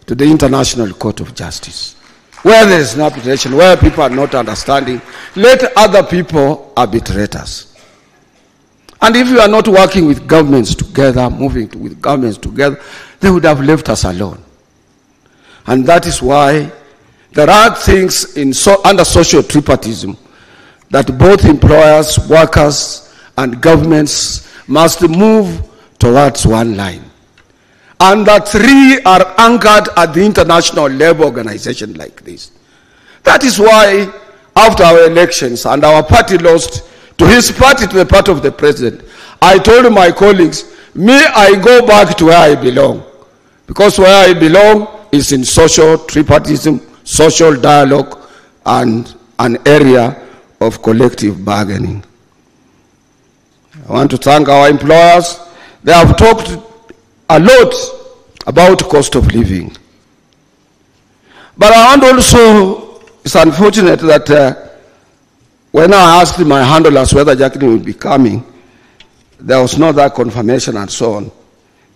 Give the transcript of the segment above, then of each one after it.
to the International Court of Justice. Where there is an arbitration, where people are not understanding, let other people arbitrate us. And if you are not working with governments together, with governments together, they would have left us alone. And that is why there are things under social tripartism that both employers, workers, and governments must move towards one line. And the three are anchored at the international labor organization like this. That is why, after our elections and our party lost to his party, to the party of the president, I told my colleagues, I go back to where I belong. Because where I belong is in social tripartism, social dialogue, and an area of collective bargaining. I want to thank our employers. They have talked a lot about cost of living. But I want also, it's unfortunate that when I asked my handlers whether Jacqueline would be coming, there was no that confirmation and so on.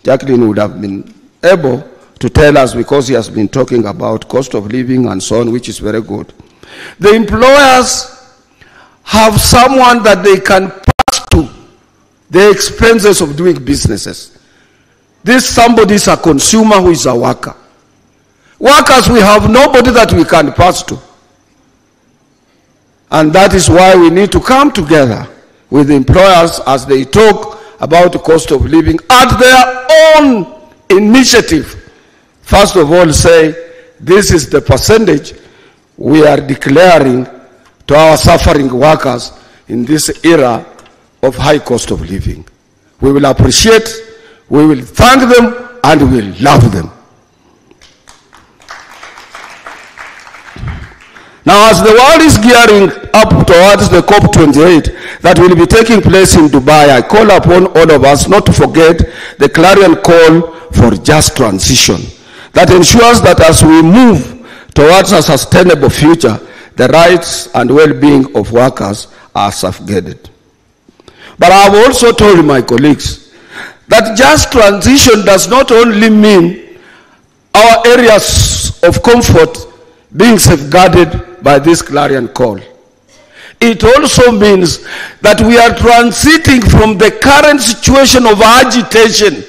Jacqueline would have been able to tell us because he has been talking about cost of living and so on, which is very good. The employers have someone that they can pass to the expenses of doing businesses. This somebody is a consumer who is a worker. Workers, we have nobody that we can pass to. And that is why we need to come together with the employers as they talk about the cost of living at their own initiative. First of all, say, this is the percentage we are declaring to our suffering workers in this era of high cost of living. We will appreciate, we will thank them, and we will love them. Now, as the world is gearing up towards the COP28 that will be taking place in Dubai, I call upon all of us not to forget the clarion call for just transition that ensures that as we move towards a sustainable future, the rights and well-being of workers are safeguarded. But I have also told my colleagues that just transition does not only mean our areas of comfort being safeguarded by this clarion call. It also means that we are transiting from the current situation of agitation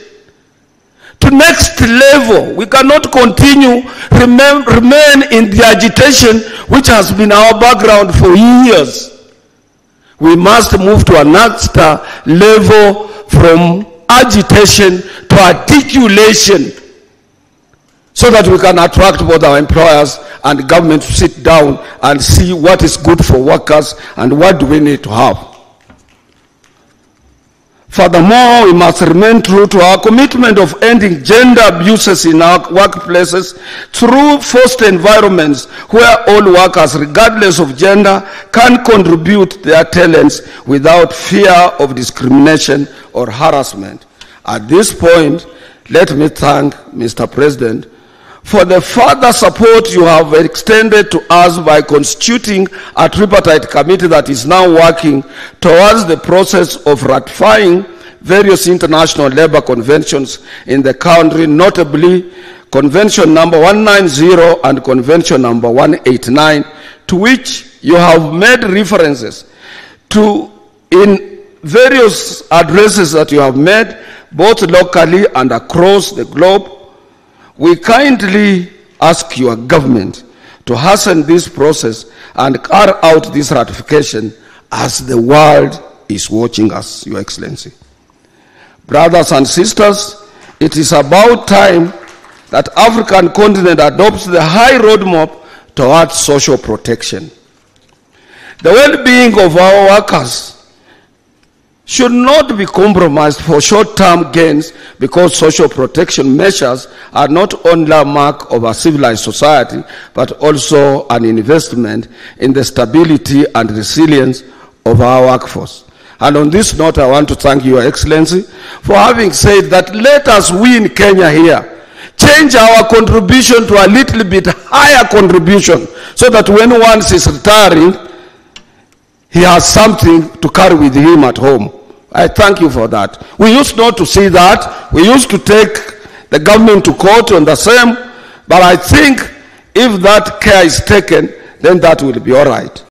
to next level. We cannot continue, remain in the agitation which has been our background for years. We must move to a next level from agitation to articulation so that we can attract both our employers and government to sit down and see what is good for workers and what do we need to have. Furthermore, we must remain true to our commitment of ending gender abuses in our workplaces through forced environments where all workers, regardless of gender, can contribute their talents without fear of discrimination or harassment. At this point, let me thank Mr. President for the further support you have extended to us by constituting a tripartite committee that is now working towards the process of ratifying various international labor conventions in the country, notably Convention number 190 and Convention number 189, to which you have made references to in various addresses that you have made, both locally and across the globe. We kindly ask your government to hasten this process and carry out this ratification as the world is watching us, Your Excellency. Brothers and sisters, it is about time that African continent adopts the high roadmap towards social protection. The well-being of our workers should not be compromised for short-term gains, because social protection measures are not only a mark of a civilized society, but also an investment in the stability and resilience of our workforce. And on this note, I want to thank Your Excellency for having said that let us, we in Kenya here, change our contribution to a little bit higher contribution, so that when one is retiring, he has something to carry with him at home. I thank you for that. We used not to see that. We used to take the government to court on the same But I think if that care is taken, then that will be all right.